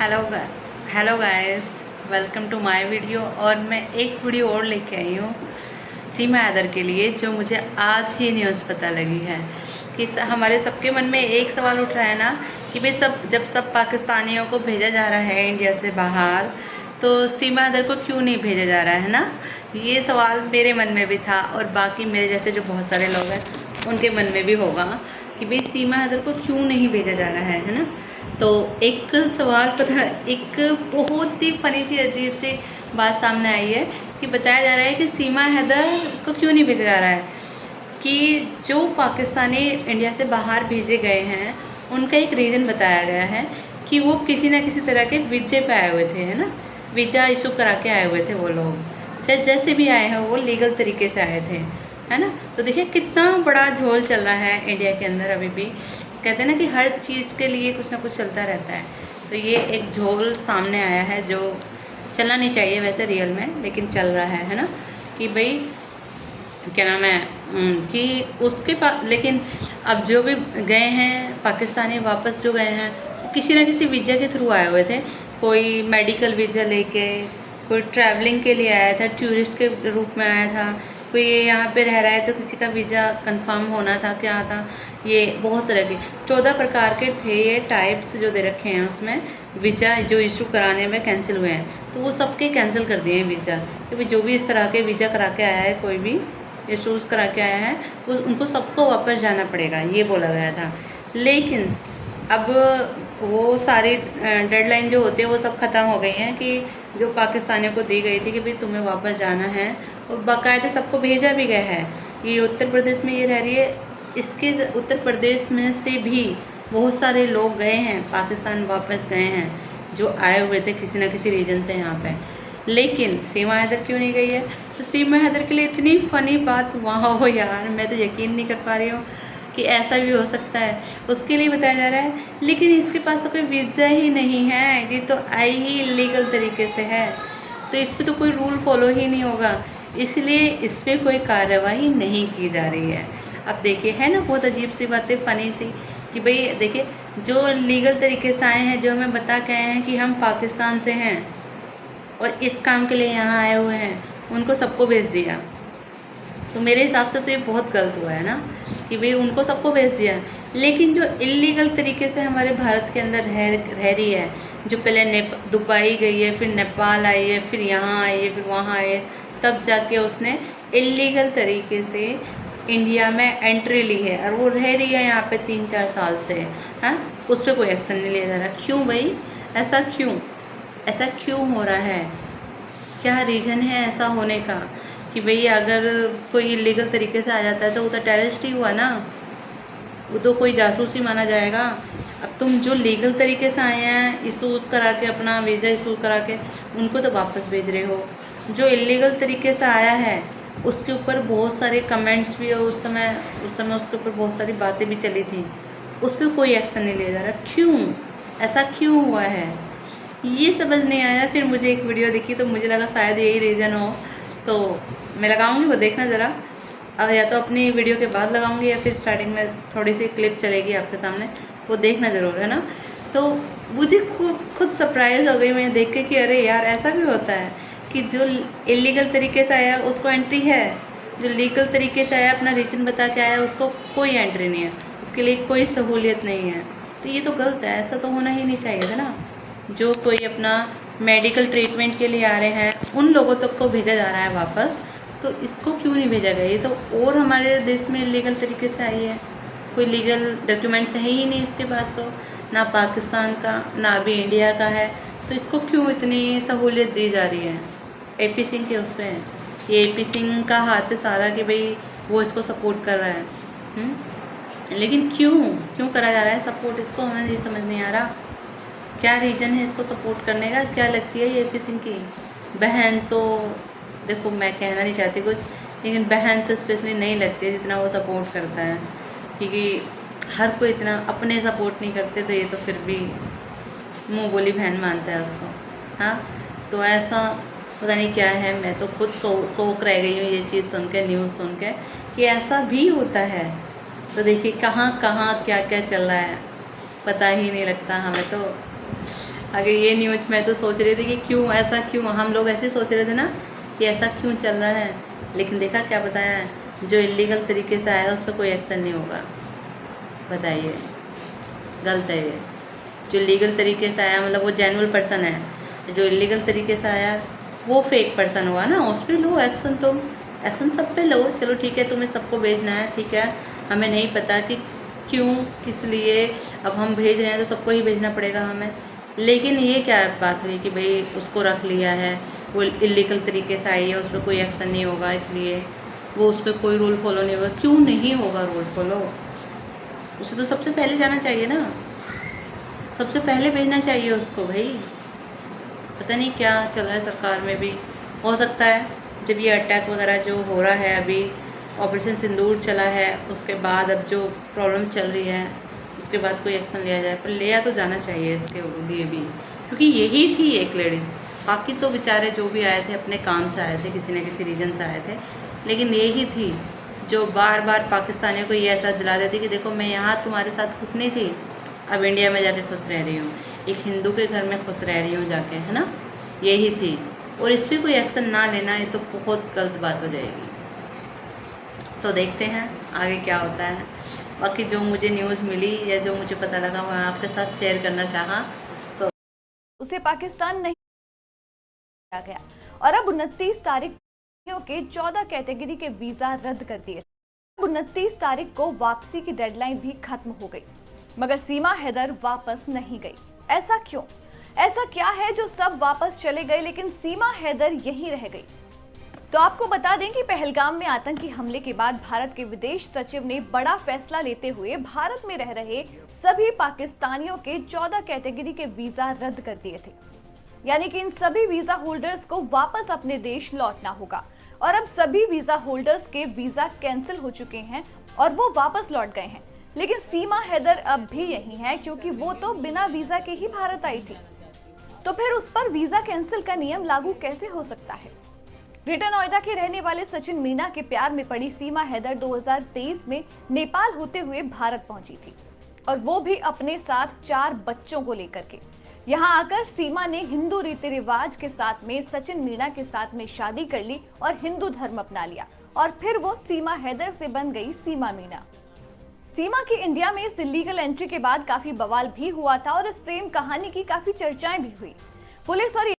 Hello hello guys, welcome to my video. और मैं एक वीडियो और लेके आई हूँ सीमा हैदर के लिए, जो मुझे आज ही न्यूज़ पता लगी है कि हमारे सबके मन में एक सवाल उठ रहा है ना कि भाई जब सब पाकिस्तानियों को भेजा जा रहा है इंडिया से बाहर, तो सीमा हैदर को क्यों नहीं भेजा जा रहा है ना। ये सवाल मेरे मन में भी था और बाकी मेरे जैसे जो बहुत सारे लोग हैं उनके मन में भी होगा कि भाई सीमा हैदर को क्यों नहीं भेजा जा रहा है ना। तो एक सवाल पता, एक बहुत ही फनी सी अजीब सी बात सामने आई है कि बताया जा रहा है कि सीमा हैदर को क्यों नहीं भेजा जा रहा है, कि जो पाकिस्तानी इंडिया से बाहर भेजे गए हैं उनका एक रीज़न बताया गया है कि वो किसी ना किसी तरह के वीज़े पे आए हुए थे, है ना। वीज़ा इशू करा के आए हुए थे वो लोग, चाहे जैसे भी आए हैं वो लीगल तरीके से आए थे, है ना। तो देखिए कितना बड़ा झोल चल रहा है इंडिया के अंदर अभी भी। कहते हैं ना कि हर चीज़ के लिए कुछ ना कुछ चलता रहता है। तो ये एक झोल सामने आया है जो चलना नहीं चाहिए वैसे रियल में, लेकिन चल रहा है ना। कि भाई क्या नाम है कि उसके पास, लेकिन अब जो भी गए हैं पाकिस्तानी वापस जो गए हैं किसी ना किसी वीज़ा के थ्रू आए हुए थे। कोई मेडिकल वीज़ा लेके, कोई ट्रैवलिंग के लिए आया था, टूरिस्ट के रूप में आया था, कोई ये यहाँ पे रह रहा है तो किसी का वीज़ा कंफर्म होना था, क्या था। ये बहुत तरह के 14 प्रकार के थे ये टाइप्स जो दे रखे हैं उसमें वीज़ा जो इशू कराने में कैंसिल हुए हैं। तो वो सबके कैंसिल कर दिए हैं वीज़ा, क्योंकि जो भी इस तरह के वीज़ा करा के आया है, कोई भी इशूज़ करा के आया है, वो उनको सबको वापस जाना पड़ेगा, ये बोला गया था। लेकिन अब वो सारी डेडलाइन जो होती है वो सब ख़त्म हो गई हैं कि जो पाकिस्तानियों को दी गई थी कि भाई तुम्हें वापस जाना है, और बाकायदा सबको भेजा भी गया है। ये उत्तर प्रदेश में ये रह रही है, इसके उत्तर प्रदेश में से भी बहुत सारे लोग गए हैं पाकिस्तान, वापस गए हैं जो आए हुए थे किसी ना किसी रीजन से यहाँ पे। लेकिन सीमा हैदर क्यों नहीं गई है? तो सीमा हैदर के लिए इतनी फ़नी बात वहाँ हो यार, मैं तो यकीन नहीं कर पा रही हूँ कि ऐसा भी हो सकता है। उसके लिए बताया जा रहा है, लेकिन इसके पास तो कोई वीज़ा ही नहीं है, ये तो आई ही इलीगल तरीके से है, तो इस पर तो कोई रूल फॉलो ही नहीं होगा, इसलिए इस पर कोई कार्रवाई नहीं की जा रही है। अब देखिए है ना बहुत अजीब सी बातें, फ़नी सी, कि भाई देखिए जो लीगल तरीके से आए हैं, जो हमें बता के आए हैं कि हम पाकिस्तान से हैं और इस काम के लिए यहाँ आए हुए हैं, उनको सबको भेज दिया। तो मेरे हिसाब से तो ये बहुत गलत हुआ है ना कि भाई उनको सबको भेज दिया। लेकिन जो इलीगल तरीके से हमारे भारत के अंदर रह रही है, जो पहले दुबई गई है, फिर नेपाल आई है, फिर यहाँ आई है, फिर वहाँ आई है, तब जाके उसने इलीगल तरीके से इंडिया में एंट्री ली है और वो रह रही है यहाँ पे 3-4 साल से, हाँ। उस पर कोई एक्शन नहीं लिया जा रहा, क्यों भाई? ऐसा क्यों? ऐसा क्यों हो रहा है? क्या रीज़न है ऐसा होने का? कि भाई अगर कोई इलीगल तरीके से आ जाता है तो वो तो टेररिस्ट ही हुआ ना, वो तो कोई जासूस ही माना जाएगा। अब तुम जो लीगल तरीके से आए हैं इशूज़ करा के, अपना वीज़ा इशू करा के, उनको तो वापस भेज रहे हो। जो इलीगल तरीके से आया है उसके ऊपर बहुत सारे कमेंट्स भी, और उस समय उसके ऊपर बहुत सारी बातें भी चली थी, उस पर कोई एक्शन नहीं लिया जा रहा। क्यों? ऐसा क्यों हुआ है ये समझ नहीं आया। फिर मुझे एक वीडियो दिखी तो मुझे लगा शायद यही रीज़न हो, तो मैं लगाऊंगी, वो देखना ज़रा। अब या तो अपनी वीडियो के बाद लगाऊंगी या फिर स्टार्टिंग में थोड़ी सी क्लिप चलेगी आपके सामने, वो देखना ज़रूर, है ना। तो मुझे खुद सरप्राइज़ हो गई मैं देख के कि अरे यार ऐसा भी होता है कि जो इलीगल तरीके से आया उसको एंट्री है, जो लीगल तरीके से आया अपना रीजन बता के आया उसको कोई एंट्री नहीं है, उसके लिए कोई सहूलियत नहीं है। तो ये तो गलत है, ऐसा तो होना ही नहीं चाहिए था ना। जो कोई अपना मेडिकल ट्रीटमेंट के लिए आ रहे हैं उन लोगों तक को भेजा जा रहा है वापस, तो इसको क्यों नहीं भेजा गया? ये तो और हमारे देश में लीगल तरीके से आई है, कोई लीगल डॉक्यूमेंट्स है ही नहीं इसके पास, तो ना पाकिस्तान का ना अभी इंडिया का है, तो इसको क्यों इतनी सहूलियत दी जा रही है? एपी सिंह के उस पर है, ये एपी सिंह का हाथ है सारा कि भाई वो इसको सपोर्ट कर रहा है। लेकिन क्यों करा जा रहा है सपोर्ट इसको? हमें ये समझ नहीं आ रहा क्या रीज़न है इसको सपोर्ट करने का। क्या लगती है ये एपी सिंह की बहन? तो देखो मैं कहना नहीं चाहती कुछ, लेकिन बहन तो स्पेशली नहीं लगती जितना वो सपोर्ट करता है, क्योंकि हर कोई इतना अपने सपोर्ट नहीं करते, तो ये तो फिर भी मुँह बोली बहन मानता है उसको, हाँ। तो ऐसा पता नहीं क्या है, मैं तो खुद शौक रह गई हूँ ये चीज़ सुन के, न्यूज़ सुन के कि ऐसा भी होता है। तो देखिए कहाँ कहाँ क्या क्या चल रहा है पता ही नहीं लगता हमें तो। आगे ये न्यूज़ मैं तो सोच रही थी कि क्यों ऐसा, क्यों हम लोग ऐसे सोच रहे थे ना कि ऐसा क्यों चल रहा है, लेकिन देखा क्या बताया है, जो इलीगल तरीके से आया उस पर कोई एक्शन नहीं होगा। बताइए, गलत है ये। जो लीगल तरीके से आया मतलब वो जेन्युइन पर्सन है, जो इलीगल तरीके से आया वो फेक पर्सन हुआ ना, उस पर लो एक्शन। तुम एक्शन सब पे लो, चलो ठीक है, तुम्हें सबको भेजना है, ठीक है, हमें नहीं पता कि क्यों किस लिए, अब हम भेज रहे हैं तो सबको ही भेजना पड़ेगा हमें। लेकिन ये क्या बात हुई कि भाई उसको रख लिया है, वो इलीगल तरीके से आई है, उस पर कोई एक्शन नहीं होगा, इसलिए वो उस पर कोई रूल फॉलो नहीं होगा। क्यों नहीं होगा रूल फॉलो? उसे तो सबसे पहले जाना चाहिए ना, सबसे पहले भेजना चाहिए उसको भाई। पता नहीं क्या चल रहा है सरकार में भी। हो सकता है जब ये अटैक वगैरह जो हो रहा है, अभी ऑपरेशन सिंदूर चला है, उसके बाद अब जो प्रॉब्लम चल रही है उसके बाद कोई एक्शन लिया जाए, पर लिया तो जाना चाहिए इसके लिए भी, क्योंकि यही थी एक लेडीज़। बाकी तो बेचारे जो भी आए थे अपने काम से आए थे, किसी न किसी रीजन से आए थे, लेकिन यही थी जो बार बार पाकिस्तानियों को ये एहसास दिला देती कि देखो मैं यहाँ तुम्हारे साथ खुश नहीं थी, अब इंडिया में जाके खुश रह रही हूँ, एक हिंदू के घर में खुश रह रही हूँ जाके, है ना। यही थी, और इस पर कोई एक्शन ना लेना ये तो बहुत गलत बात हो जाएगी। सो देखते हैं आगे क्या होता है। बाकी जो मुझे न्यूज़ मिली या जो मुझे पता लगा मैं आपके साथ शेयर करना चाहा। सो उसे पाकिस्तान नहीं किया गया और अब 29 तारीख के 14 कैटेगरी के वीजा रद्द कर दिए। 29 तारीख को वापसी की डेडलाइन भी खत्म हो गई, मगर सीमा हैदर वापस नहीं गई। ऐसा क्यों? ऐसा क्या है जो सब वापस चले गए लेकिन सीमा हैदर यहीं रह गई? तो आपको बता दें कि पहलगाम में आतंकी हमले के बाद भारत के विदेश सचिव ने बड़ा फैसला लेते हुए भारत में रह रहे सभी पाकिस्तानियों के 14 कैटेगरी के वीजा रद्द कर दिए थे। यानी कि इन सभी वीजा होल्डर्स को वापस अपने देश लौटना होगा, और अब सभी वीजा होल्डर्स के वीजा कैंसिल हो चुके हैं और वो वापस लौट गए हैं। लेकिन सीमा हैदर अब भी यहीं है, क्योंकि वो तो बिना वीजा के ही भारत आई थी। तो फिर उस पर वीजा कैंसिल का नियम लागू कैसे हो सकता है? ग्रेटर नोएडा के रहने वाले सचिन मीना के प्यार में पड़ी सीमा हैदर 2023 में नेपाल होते हुए भारत पहुंची थी, और वो भी अपने साथ 4 बच्चों को लेकर के। यहाँ आकर सीमा ने हिंदू रीति रिवाज के साथ में सचिन मीना के साथ में शादी कर ली और हिंदू धर्म अपना लिया, और फिर वो सीमा हैदर से बन गई सीमा मीना। सीमा की इंडिया में इस इलीगल एंट्री के बाद काफी बवाल भी हुआ था और इस प्रेम कहानी की काफी चर्चाएं भी हुई। पुलिस और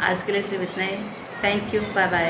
आज के लिए सिर्फ इतना ही। Thank you, bye bye.